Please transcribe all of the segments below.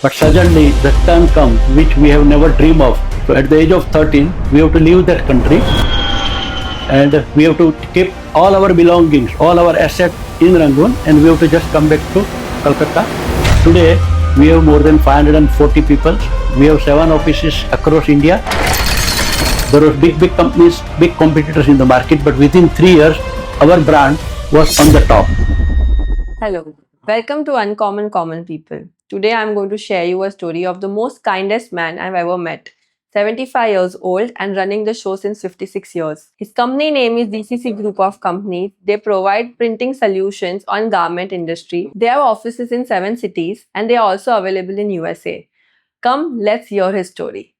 But suddenly the turn comes which we have never dreamed of. So at the age of 13, we have to leave that country and we have to keep all our belongings, all our assets in Rangoon, and we have to just come back to Calcutta. Today, we have more than 540 people. We have 7 offices across India. There were big companies, big competitors in the market, but within 3 years, our brand was on the top. Hello, welcome to Uncommon Common People. Today I'm going to share you a story of the most kindest man I've ever met. 75 years old and running the show since 56 years. His company name is DCC Group of Companies. They provide printing solutions on garment industry. They have offices in 7 cities and they are also available in USA. Come, let's hear his story.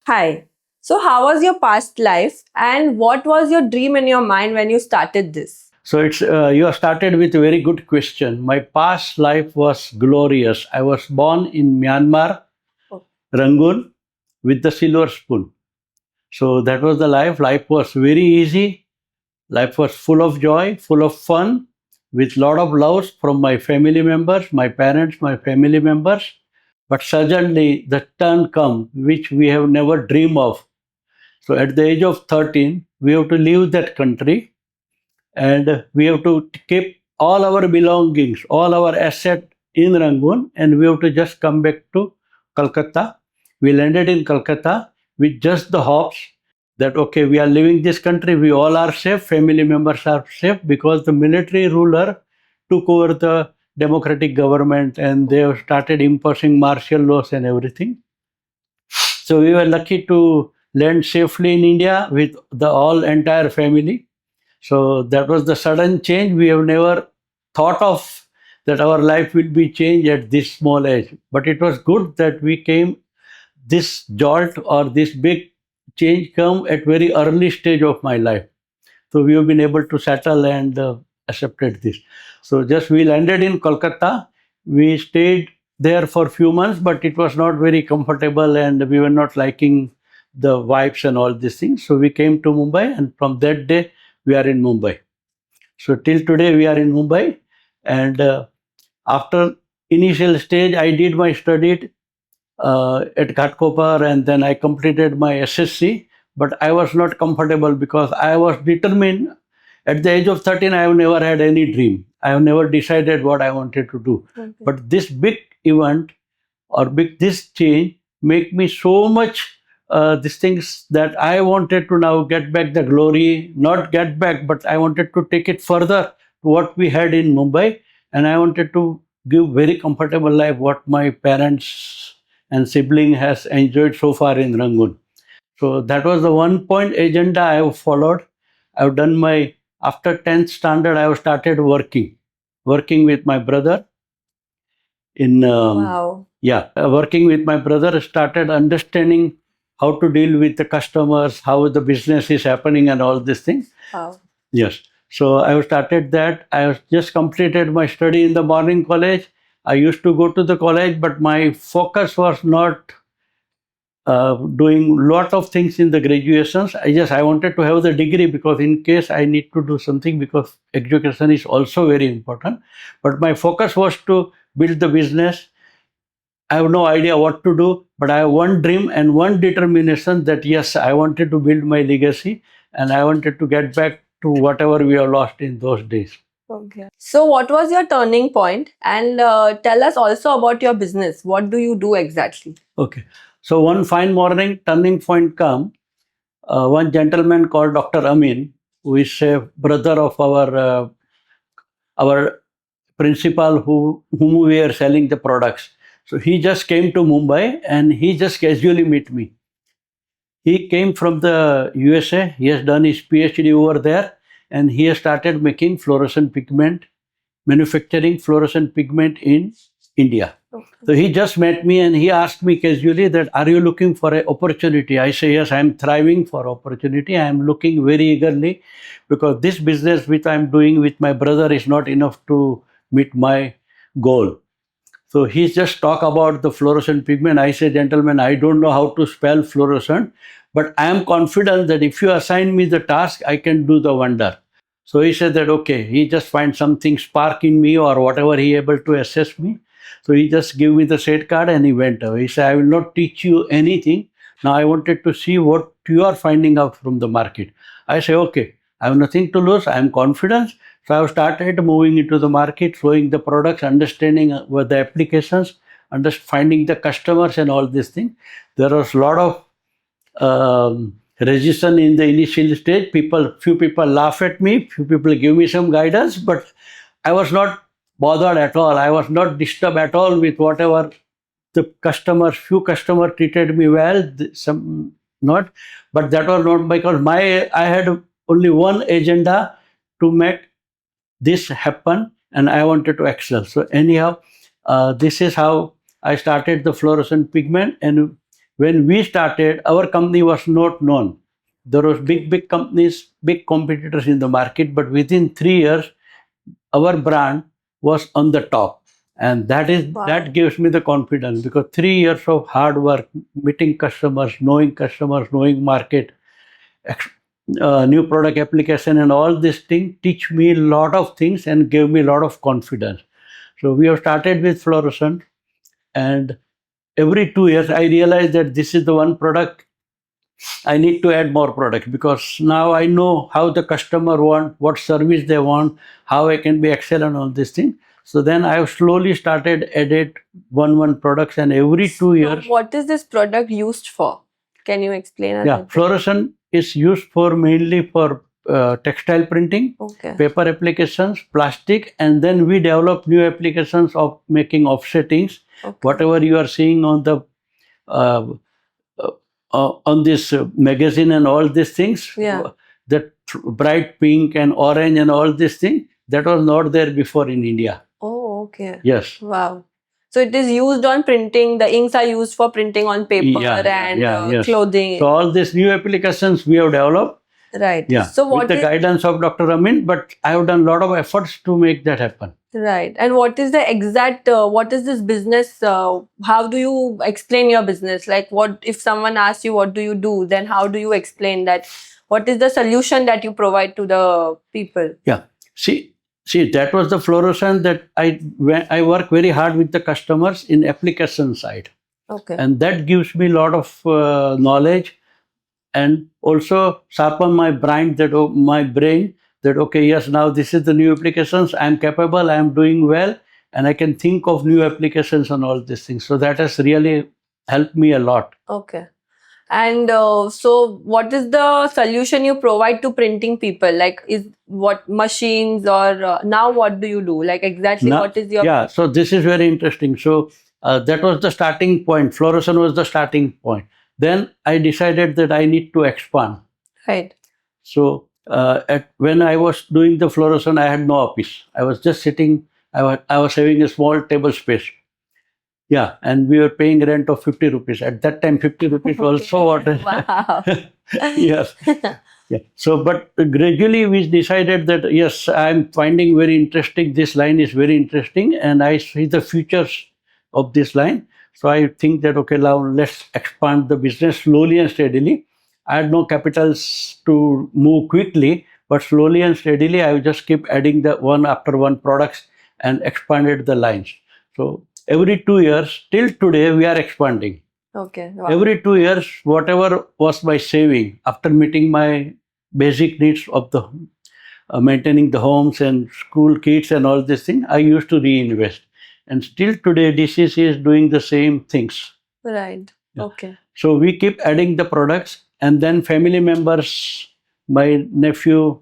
Hi. So how was your past life and what was your dream in your mind when you started this? So you have started with a very good question. My past life was glorious. I was born in Myanmar, Rangoon, with the silver spoon. So that was the life. Life was very easy. Life was full of joy, full of fun, with lot of loves from my family members, my parents, my family members. But suddenly the turn come which we have never dreamed of. So at the age of 13, we have to leave that country and we have to keep all our belongings, all our assets in Rangoon, and we have to just come back to Calcutta. We landed in Calcutta with just the hopes that okay, we are leaving this country, we all are safe, family members are safe, because the military ruler took over the democratic government and they have started imposing martial laws and everything. So we were lucky to land safely in India with the all entire family. So that was the sudden change. We have never thought of that our life will be changed at this small age. But it was good that we came this jolt or this big change come at very early stage of my life. So we have been able to settle and accepted this. So just we landed in Kolkata. We stayed there for a few months, but it was not very comfortable and we were not liking the vibes and all these things. So we came to Mumbai, and from that day we are in Mumbai. So till today we are in Mumbai, and after initial stage I did my study at Ghatkopar, and then I completed my SSC. But I was not comfortable because I was determined. At the age of 13, I have never had any dream. I have never decided what I wanted to do. Okay. But this big event or this change make me so much these things that I wanted to now get back the glory, not get back, but I wanted to take it further to what we had in Mumbai, and I wanted to give very comfortable life what my parents and sibling has enjoyed so far in Rangoon. So that was the one point agenda I have followed. I have done my, after 10th standard, I have started working with my brother in Wow. working with my brother, started understanding how to deal with the customers, how the business is happening and all these things. Wow. Yes. So I have started that. I have just completed my study in the morning college. I used to go to the college, but my focus was not doing lot of things in the graduations. I wanted to have the degree because in case I need to do something, because education is also very important. But my focus was to build the business. I have no idea what to do, but I have one dream and one determination that yes, I wanted to build my legacy and I wanted to get back to whatever we have lost in those days. Okay. So, what was your turning point? And tell us also about your business. What do you do exactly? Okay. So, one fine morning, turning point come. One gentleman called Dr. Amin, who is a brother of our principal whom we are selling the products. So he just came to Mumbai and he just casually met me. He came from the USA. He has done his PhD over there, and he has started making fluorescent pigment, manufacturing fluorescent pigment in India. Okay. So he just met me and he asked me casually that, are you looking for an opportunity? I say, yes, I am thriving for opportunity. I am looking very eagerly because this business which I am doing with my brother is not enough to meet my goal. So he just talk about the fluorescent pigment. I say, gentlemen, I don't know how to spell fluorescent, but I am confident that if you assign me the task, I can do the wonder. So he said that, okay, he just find something spark in me or whatever he able to assess me. So he just gave me the set card and he went away. He said, I will not teach you anything. Now I wanted to see what you are finding out from the market. I say, okay, I have nothing to lose. I am confident. So I have started moving into the market, showing the products, understanding what the applications, finding the customers and all these things. There was a lot of resistance in the initial stage. Few people laugh at me, few people give me some guidance, but I was not bothered at all. I was not disturbed at all with whatever the customers. Few customers treated me well, some not, but that was not because I had only one agenda to make this happen, and I wanted to excel. So anyhow, this is how I started the fluorescent pigment. And when we started, our company was not known. There was big companies, big competitors in the market, but within 3 years, our brand was on the top. And that gives me the confidence, because 3 years of hard work, meeting customers, knowing market, new product application and all this thing teach me a lot of things and gave me a lot of confidence. So we have started with fluorescent, and every 2 years I realized that this is the one product I need to add more products, because now I know how the customer want, what service they want, how I can be excellent on this thing. So then I have slowly started added one products, and every 2 years. So what is this product used for? Can you explain us? Yeah, fluorescent is used for mainly for textile printing, Okay. paper applications, plastic, and then we develop new applications of making offsettings. Okay. Whatever you are seeing on the on this magazine and all these things, Yeah. that bright pink and orange and all these things, that was not there before in India. Oh, okay. Yes. Wow. So it is used on printing. The inks are used for printing on paper and yes. clothing. So all these new applications we have developed. Right. Yeah. So what with the guidance of Dr. Amin, but I have done a lot of efforts to make that happen. Right. And what is the exact, what is this business? How do you explain your business? Like, what if someone asks you, what do you do? Then how do you explain that? What is the solution that you provide to the people? Yeah. See, that was the fluorescent that I work very hard with the customers in application side. Okay. And that gives me a lot of knowledge, and also sharpen my brain that okay, yes, now this is the new applications, I am capable, I am doing well, and I can think of new applications and all these things. So that has really helped me a lot. Okay. And so what is the solution you provide to printing people? Like, is what machines, or now what do you do? Like, exactly Now, what is your... Yeah, so this is very interesting. So that was the starting point. Fluorescent was the starting point. Then I decided that I need to expand. Right. So when I was doing the fluorescent, I had no office. I was just sitting. I was having a small table space. Yeah, and we were paying rent of 50 rupees. At that time, 50 rupees was so what? Wow. Yes. Yeah. So, but gradually we decided that, yes, I'm finding very interesting. This line is very interesting, and I see the futures of this line. So I think that, okay, now let's expand the business slowly and steadily. I had no capitals to move quickly, but slowly and steadily, I will just keep adding the one after one products and expanded the lines. So every 2 years, till today, we are expanding. Okay. Wow. Every 2 years, whatever was my saving after meeting my basic needs of the maintaining the homes and school kids and all this thing, I used to reinvest. And still today, DCC is doing the same things. Right. Yeah. Okay. So we keep adding the products, and then family members, my nephew,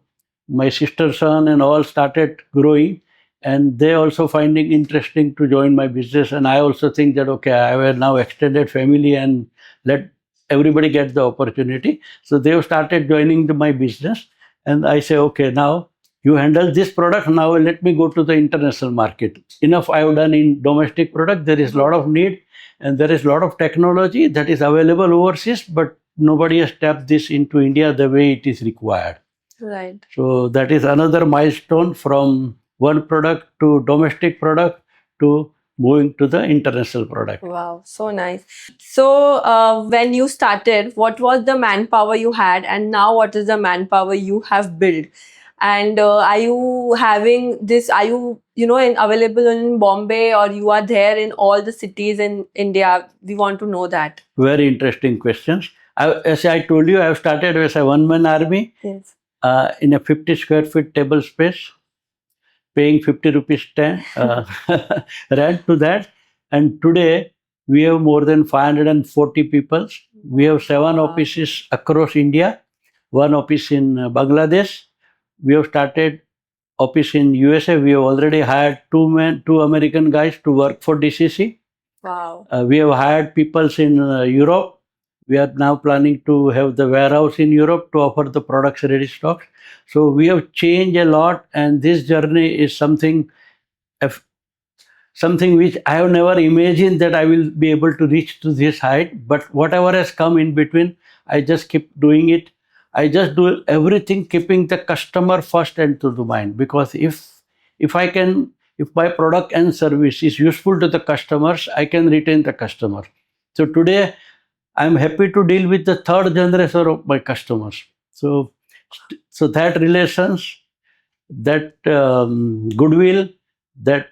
my sister's son, and all started growing, and they also finding interesting to join my business. And I also think that, okay, I will now extended family and let everybody get the opportunity. So they have started joining my business, and I say, okay, now you handle this product. Now let me go to the international market. Enough I have done in domestic product. There is a lot of need, and there is a lot of technology that is available overseas, but nobody has tapped this into India the way it is required. Right. So that is another milestone, from one product to domestic product to moving to the international product. Wow, so nice. So when you started, what was the manpower you had, and now what is the manpower you have built? And are you having this? Are you available in Bombay, or you are there in all the cities in India? We want to know that. Very interesting questions. As I told you, I have started as a one-man army Yes. in a 50 square feet table space, paying 50 rupees rent to that. And today we have more than 540 people. We have 7 Wow. offices across India, 1 office in Bangladesh. We have started office in USA. We have already hired 2 American guys to work for DCC. Wow. We have hired people in Europe. We are now planning to have the warehouse in Europe to offer the products ready stocks. So we have changed a lot, and this journey is something which I have never imagined that I will be able to reach to this height. But whatever has come in between, I just keep doing it. I just do everything keeping the customer first and to the mind, because if I can, if my product and service is useful to the customers, I can retain the customer. So today I'm happy to deal with the third generation of my customers. So that relations, that goodwill, that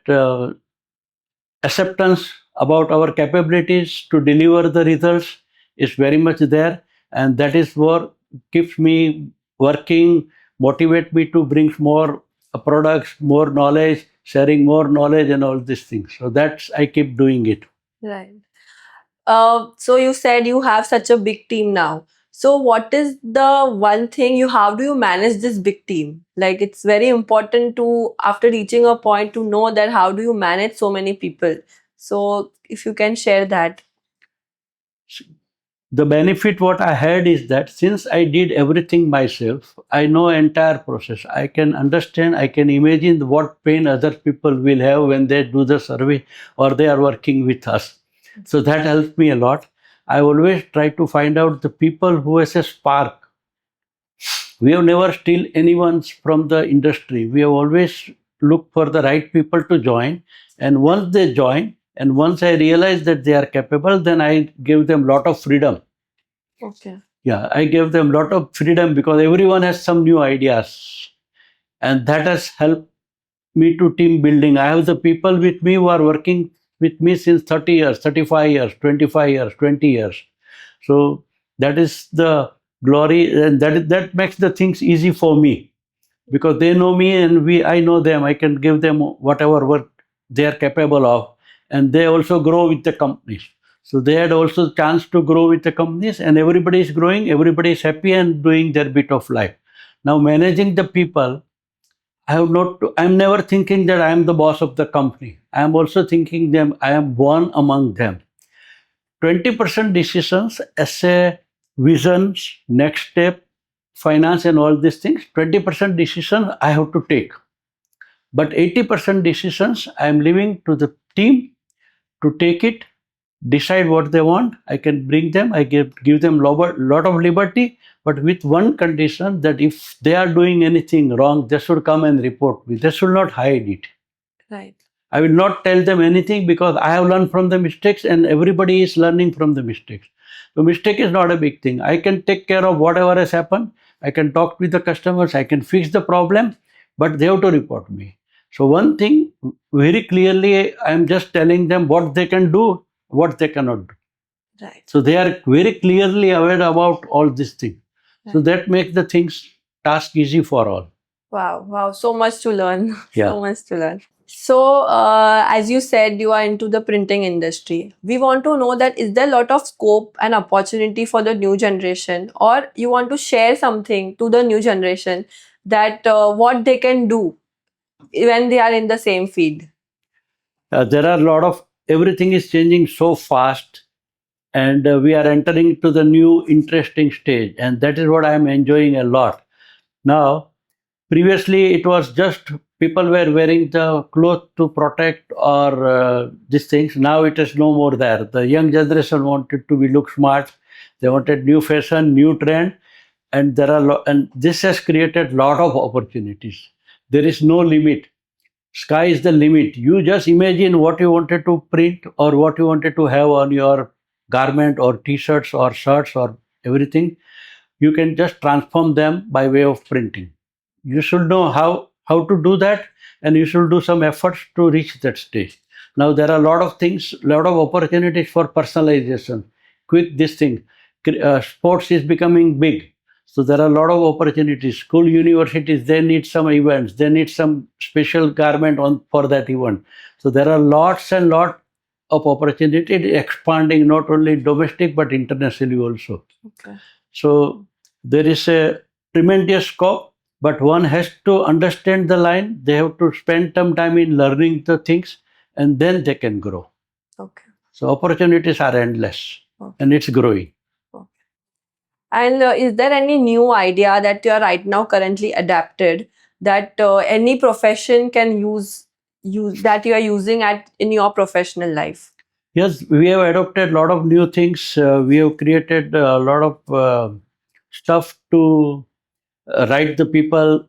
acceptance about our capabilities to deliver the results is very much there, and that is what keeps me working, motivate me to bring more products, more knowledge, sharing more knowledge and all these things. So that's, I keep doing it. Right. So you said you have such a big team now. So what is the one thing how do you manage this big team? Like, it's very important to, after reaching a point, to know that how do you manage so many people. So if you can share that. The benefit what I had is that since I did everything myself, I know entire process. I can understand, I can imagine what pain other people will have when they do the survey or they are working with us. So that helps me a lot. I always try to find out the people who has a spark. We have never steal anyone from the industry. We have always looked for the right people to join. And once they join, and once I realize that they are capable, then I give them lot of freedom. Okay. Yeah, I gave them lot of freedom because everyone has some new ideas, and that has helped me to team building. I have the people with me who are working with me since 30 years, 35 years, 25 years, 20 years. So that is the glory, and that makes the things easy for me, because they know me and I know them. I can give them whatever work they are capable of, and they also grow with the companies. So they had also chance to grow with the companies, and everybody is growing, everybody is happy and doing their bit of life. Now managing the people, I'm never thinking that I am the boss of the company. I am also thinking them, I am one among them. 20% decisions as a visions, next step, finance and all these things, 20% decision I have to take. But 80% decisions I am leaving to the team to take it, decide what they want. I can bring them, I give them lot of liberty, but with one condition, that if they are doing anything wrong, they should come and report me. They should not hide it. Right. I will not tell them anything because I have learned from the mistakes and everybody is learning from the mistakes. So mistake is not a big thing. I can take care of whatever has happened. I can talk with the customers. I can fix the problem, but they have to report me. So one thing very clearly, I am just telling them what they can do, what they cannot do. Right. So they are very clearly aware about all these things. Right. So that makes the task easy for all. Wow, wow, so much to learn. Yeah. So much to learn. So, as you said, you are into the printing industry. We want to know that is there a lot of scope and opportunity for the new generation, or you want to share something to the new generation that what they can do when they are in the same field? There are a lot of, everything is changing so fast, and we are entering to the new interesting stage, and that is what I am enjoying a lot. Now, previously it was just people were wearing the cloth to protect or these things. Now it is no more there. The young generation wanted to be look smart. They wanted new fashion, new trend, and there are and this has created lot of opportunities. There is no limit. Sky is the limit. You just imagine what you wanted to print or what you wanted to have on your garment or t-shirts or shirts or everything. You can just transform them by way of printing. you should know how to do that, and you should do some efforts to reach that stage. Now there are a lot of things, lot of opportunities for personalization, quick this thing. Sports is becoming big, so there are a lot of opportunities. School, universities, they need some events, they need some special garment on for that event. So there are lots and lot of opportunity. It is expanding not only domestic but internationally also. Okay. So there is a tremendous scope, but one has to understand the line. They have to spend some time in learning the things, and then they can grow. Okay. So opportunities are endless, Okay. and it's growing. Okay. And is there any new idea that you are right now currently adapted that any profession can use that you are using in your professional life? Yes, we have adopted a lot of new things. We have created a lot of stuff to write the people.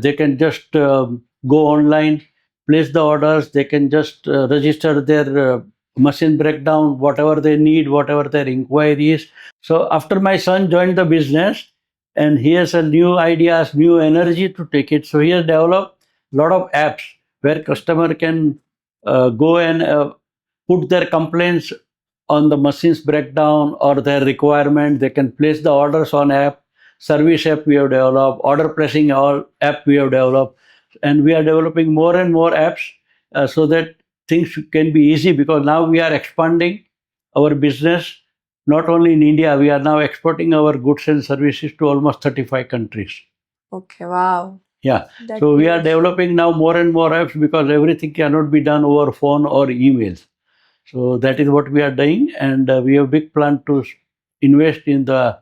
They can just go online, place the orders. They can just register their machine breakdown, whatever they need, whatever their inquiry is. So after my son joined the business, and he has a new ideas, new energy to take it. So he has developed a lot of apps where customer can go and put their complaints on the machine's breakdown or their requirement. They can place the orders on app. Service app we have developed, order placing all app we have developed, and we are developing more and more apps so that things can be easy, because now we are expanding our business not only in India. We are now exporting our goods and services to almost 35 countries. Okay, wow. Yeah. That's So we are huge. developing now more and more apps, because everything cannot be done over phone or emails. So that is what we are doing, and we have big plan to invest in the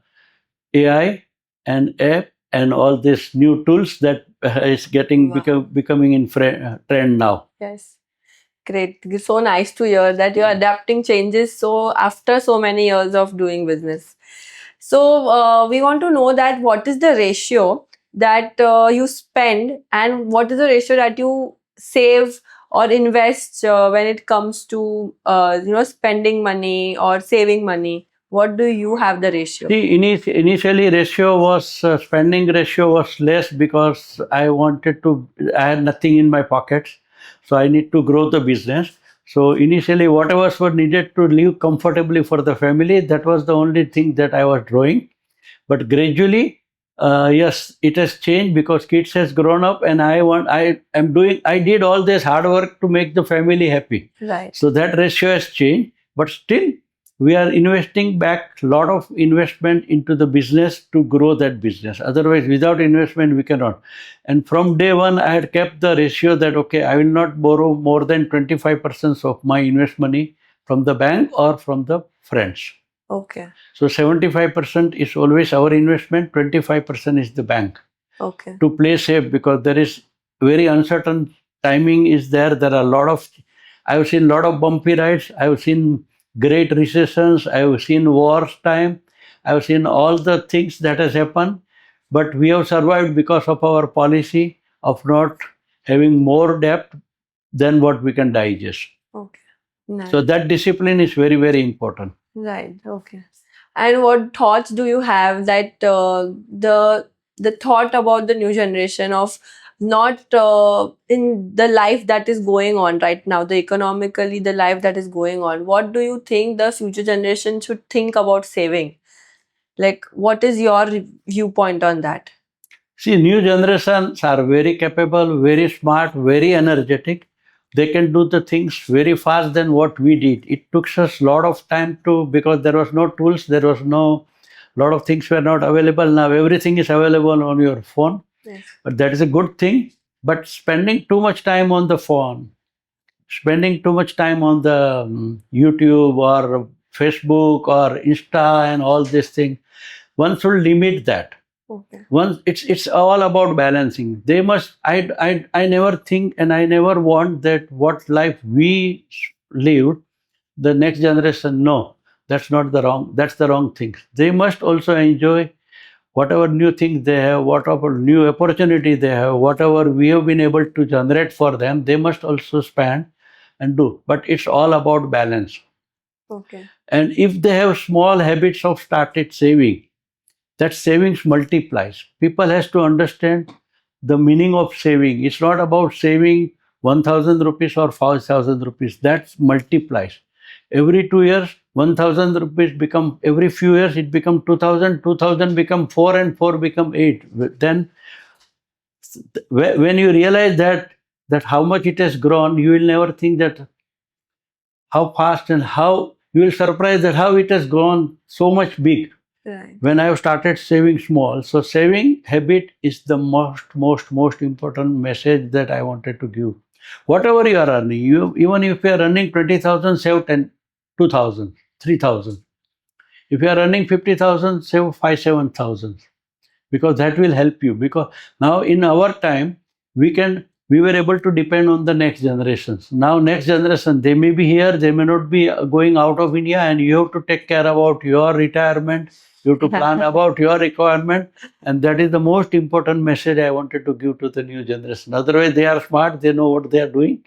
AI and app and all these new tools that is getting Wow. becoming in trend now. Yes. Great. It's so nice to hear that you're adapting changes so after so many years of doing business. So we want to know that what is the ratio that you spend and what is the ratio that you save or invest when it comes to spending money or saving money. What do you have the ratio? See, initially ratio was spending ratio was less, because I wanted to. I had nothing in my pockets, so I need to grow the business. So initially, whatever was needed to live comfortably for the family, that was the only thing that I was drawing. But gradually, yes, it has changed, because kids has grown up, and I did all this hard work to make the family happy. Right. So that ratio has changed, but still we are investing back a lot of investment into the business to grow that business. Otherwise, without investment, we cannot. And from day one, I had kept the ratio that, okay, I will not borrow more than 25% of my invest money from the bank or from the friends. Okay. So 75% is always our investment, 25% is the bank. Okay. To play safe, because there is very uncertain timing is there. There are a lot of, I've seen a lot of bumpy rides. I've seen great recessions. I've seen wars time. I've seen all the things that has happened. But we have survived because of our policy of not having more debt than what we can digest. Okay. Nice. So that discipline is very, very important. Right. Okay. And what thoughts do you have that the thought about the new generation of not in the life that is going on right now, the economically the life that is going on? What do you think the future generation should think about saving? Like, what is your viewpoint on that? See, new generations are very capable, very smart, very energetic. They can do the things very fast than what we did. It took us a lot of time to, because there was no tools, there was no, lot of things were not available. Now everything is available on your phone. Yes. But that is a good thing. But spending too much time on the phone, spending too much time on the YouTube or Facebook or Insta and all these things, one should limit that. Okay. Once it's all about balancing. They must. I never think, and I never want that what life we lived, the next generation. No, that's not the wrong. That's the wrong thing. They must also enjoy whatever new things they have, whatever new opportunity they have, whatever we have been able to generate for them. They must also spend and do. But it's all about balance. Okay. And if they have small habits of started saving, that savings multiplies. People has to understand the meaning of saving. It's not about saving 1000 rupees or 5000 rupees. That multiplies. Every 2 years, 1000 rupees become, every few years it become 2000, 2000 become 4, and 4 become 8. Then when you realize that how much it has grown, you will never think that how fast, and how you will surprise that how it has grown so much big. Right. When I have started saving small, so saving habit is the most important message that I wanted to give. Whatever you are earning, you, even if you are earning 20,000, save 10, 2,000, 3,000. If you are earning 50,000, save 5, 7,000, because that will help you. Because now in our time, we were able to depend on the next generations. Now next generation, they may be here, they may not be going out of India, and you have to take care about your retirement. You have to plan about your requirement, and that is the most important message I wanted to give to the new generation. Otherwise, they are smart, they know what they are doing.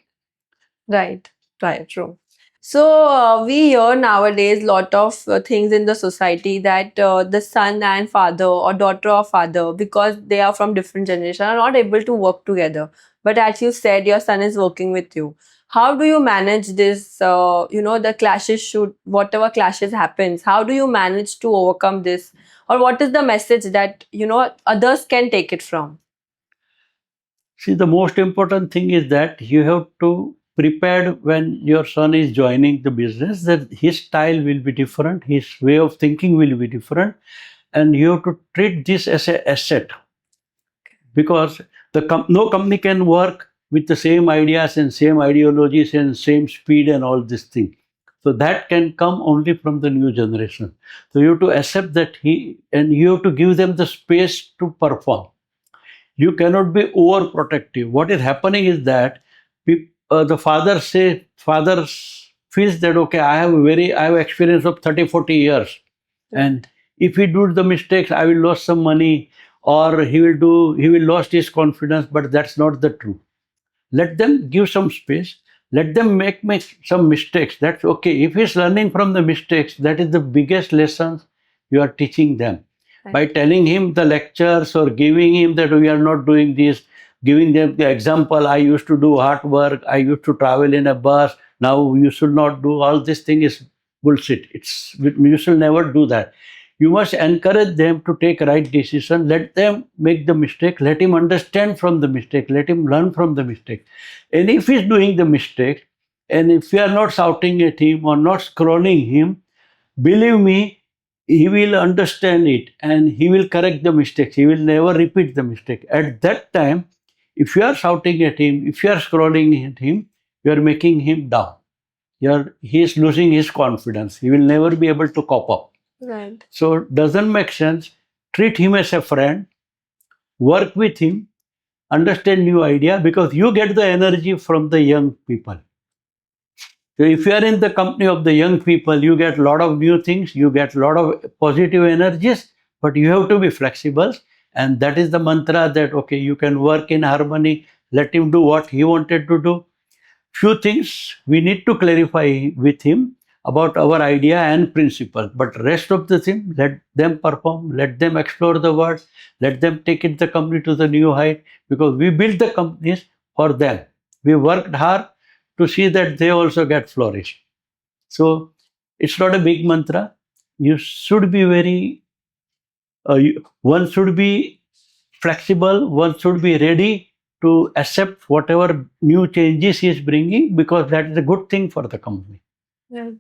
Right, right, true. So we hear nowadays lot of things in the society that the son and father or daughter or father, because they are from different generation, are not able to work together. But as you said, your son is working with you. How do you manage this? The clashes should, whatever clashes happens, how do you manage to overcome this? Or what is the message that others can take it from? See, the most important thing is that you have to prepare when your son is joining the business, that his style will be different, his way of thinking will be different, and you have to treat this as an asset, because no company can work with the same ideas and same ideologies and same speed and all this thing. So that can come only from the new generation. So you have to accept that and you have to give them the space to perform. You cannot be overprotective. What is happening is that the father feels that, okay, I have experience of 30, 40 years, and if he does the mistakes, I will lose some money, or he will lose his confidence. But that's not the truth. Let them give some space. Let them make some mistakes. That's okay. If he's learning from the mistakes, that is the biggest lessons you are teaching them. Right. By telling him the lectures or giving him that we are not doing this, giving them the example, I used to do hard work, I used to travel in a bus, now you should not do, all this thing is bullshit. You should never do that. You must encourage them to take right decision. Let them make the mistake. Let him understand from the mistake. Let him learn from the mistake. And if he's doing the mistake, and if you are not shouting at him or not scrolling him, believe me, he will understand it and he will correct the mistakes. He will never repeat the mistake. At that time, if you are shouting at him, if you are scrolling at him, you are making him down. He is losing his confidence. He will never be able to cope up. Right. So it doesn't make sense. Treat him as a friend, work with him, understand new idea, because you get the energy from the young people. So if you are in the company of the young people, you get a lot of new things, you get a lot of positive energies, but you have to be flexible. And that is the mantra that, okay, you can work in harmony, let him do what he wanted to do. Few things we need to clarify with him about our idea and principle, but rest of the thing, let them perform, let them explore the world, let them take it the company to the new height, because we built the companies for them. We worked hard to see that they also get flourished. So it's not a big mantra. You should be one should be flexible, one should be ready to accept whatever new changes he is bringing, because that is a good thing for the company. Yeah.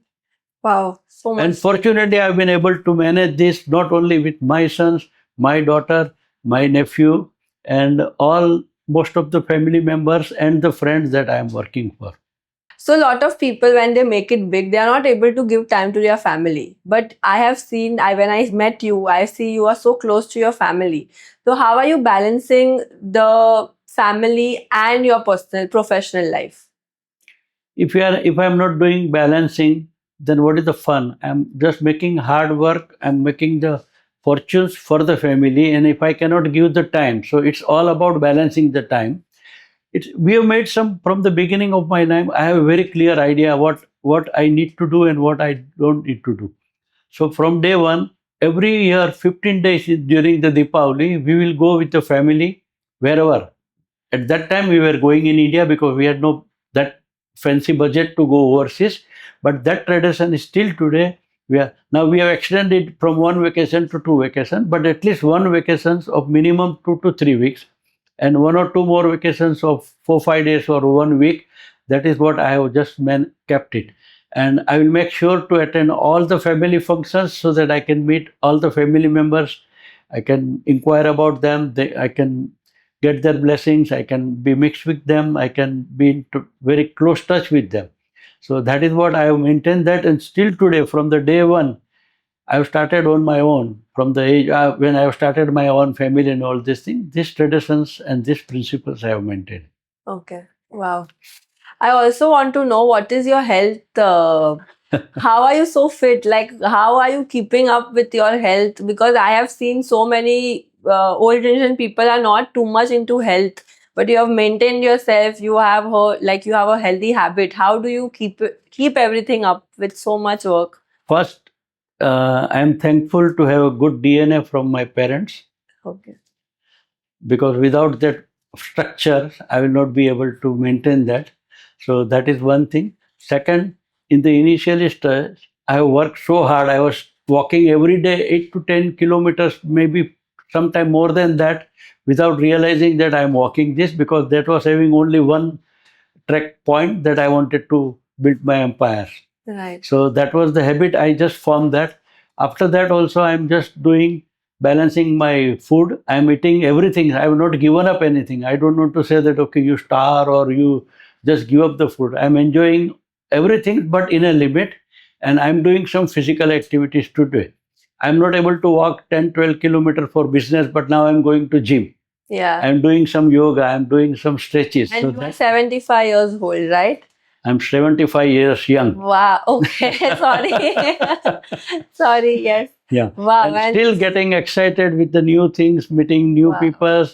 Wow, so much. And fortunately, I've been able to manage this not only with my sons, my daughter, my nephew, and most of the family members and the friends that I am working for. So a lot of people, when they make it big, they are not able to give time to their family. But I have seen, when I met you, I see you are so close to your family. So how are you balancing the family and your professional life? If I'm not doing balancing, then what is the fun? I'm just making hard work. I'm making the fortunes for the family, and if I cannot give the time, so it's all about balancing the time. We have made some from the beginning of my life. I have a very clear idea what I need to do and what I don't need to do. So from day one, every year, 15 days during the Deepavali, we will go with the family. wherever. At that time, we were going in India because we had no that fancy budget to go overseas. But that tradition is still today. We have extended from one vacation to two vacations, but at least one vacations of minimum 2 to 3 weeks, and one or two more vacations of 4 5 days or 1 week. That is what I have just kept it, and I will make sure to attend all the family functions so that I can meet all the family members. I can inquire about them. I can get their blessings. I can be mixed with them. I can be in very close touch with them. So that is what I have maintained that, and still today, from the day one, I have started on my own. From the age when I have started my own family and all these things, these traditions and these principles I have maintained. Okay. Wow. I also want to know what is your health. How are you so fit? Like, how are you keeping up with your health? Because I have seen so many old generation people are not too much into health, but you have maintained yourself. You have you have a healthy habit. How do you keep everything up with so much work? First, I am thankful to have a good DNA from my parents, Okay. because without that structure, I will not be able to maintain that. So that is one thing. Second, in the initial stage, I have worked so hard. I was walking every day 8 to 10 kilometers, maybe sometime more than that, without realizing that I am walking this, because that was having only one track point that I wanted to build my empire. Right. So that was the habit. I just formed that. After that, also, I'm just doing balancing my food. I'm eating everything. I have not given up anything. I don't want to say that, okay, you starve or you just give up the food. I'm enjoying everything, but in a limit. And I'm doing some physical activities today. I'm not able to walk 10, 12 kilometers for business, but now I'm going to gym. Yeah. I'm doing some yoga. I'm doing some stretches. And you are 75 years old, right? I'm 75 years young. Wow. Okay. Sorry. Sorry. Yes. Yeah. Wow. And still getting excited with the new things, meeting new Wow. people.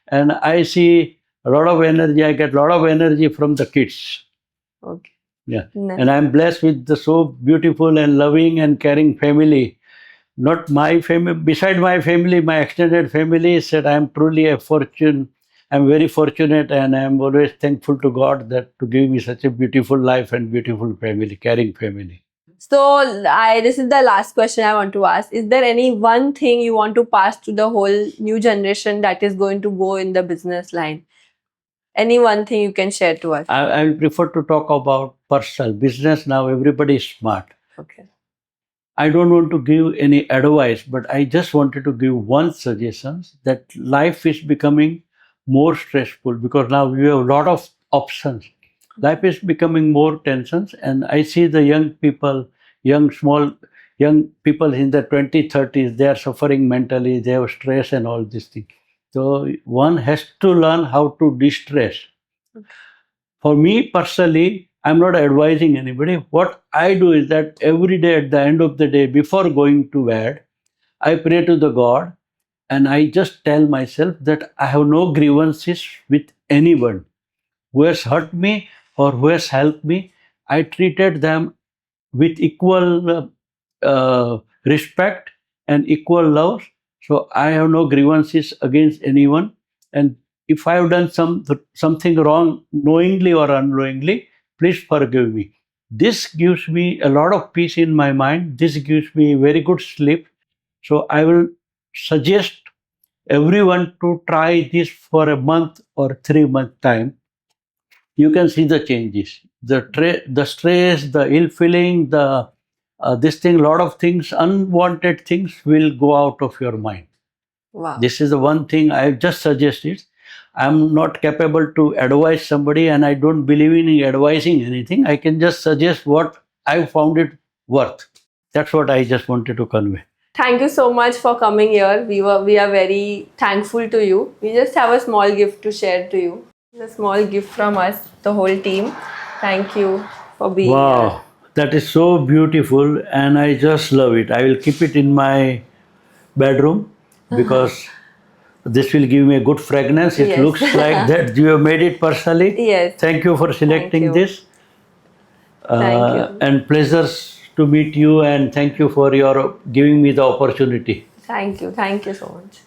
And I see a lot of energy. I get a lot of energy from the kids. Okay. Yeah. Nice. And I'm blessed with the so beautiful and loving and caring family. Not my family, beside my family, my extended family said I'm truly a fortune. I'm very fortunate, and I'm always thankful to God that to give me such a beautiful life and beautiful family, caring family. So this is the last question I want to ask. Is there any one thing you want to pass to the whole new generation that is going to go in the business line? Any one thing you can share to us? I will prefer to talk about personal business. Now everybody is smart. Okay. I don't want to give any advice, but I just wanted to give one suggestion that life is becoming more stressful because now we have a lot of options. Life is becoming more tensions, and I see the young people, young people in their 20s, 30s, they are suffering mentally, they have stress and all these things. So one has to learn how to de-stress. For me personally, I'm not advising anybody. What I do is that every day at the end of the day, before going to bed, I pray to the God, and I just tell myself that I have no grievances with anyone who has hurt me or who has helped me. I treated them with equal respect and equal love. So I have no grievances against anyone. And if I have done something wrong, knowingly or unknowingly, please forgive me. This gives me a lot of peace in my mind. This gives me very good sleep. So I will suggest everyone to try this for a month or 3 month time. You can see the changes, the stress, the ill feeling, the this thing, lot of things, unwanted things will go out of your mind. Wow. This is the one thing I just suggested. I'm not capable to advise somebody, and I don't believe in advising anything. I can just suggest what I found it worth. That's what I just wanted to convey. Thank you so much for coming here. We are very thankful to you. We just have a small gift to share to you. A small gift from us, the whole team. Thank you for being here. Wow, that is so beautiful, and I just love it. I will keep it in my bedroom because this will give me a good fragrance. It Yes. looks like that you have made it personally. Yes. Thank you for selecting you. this. Thank you. And pleasures to meet you, and thank you for your giving me the opportunity. Thank you. Thank you so much.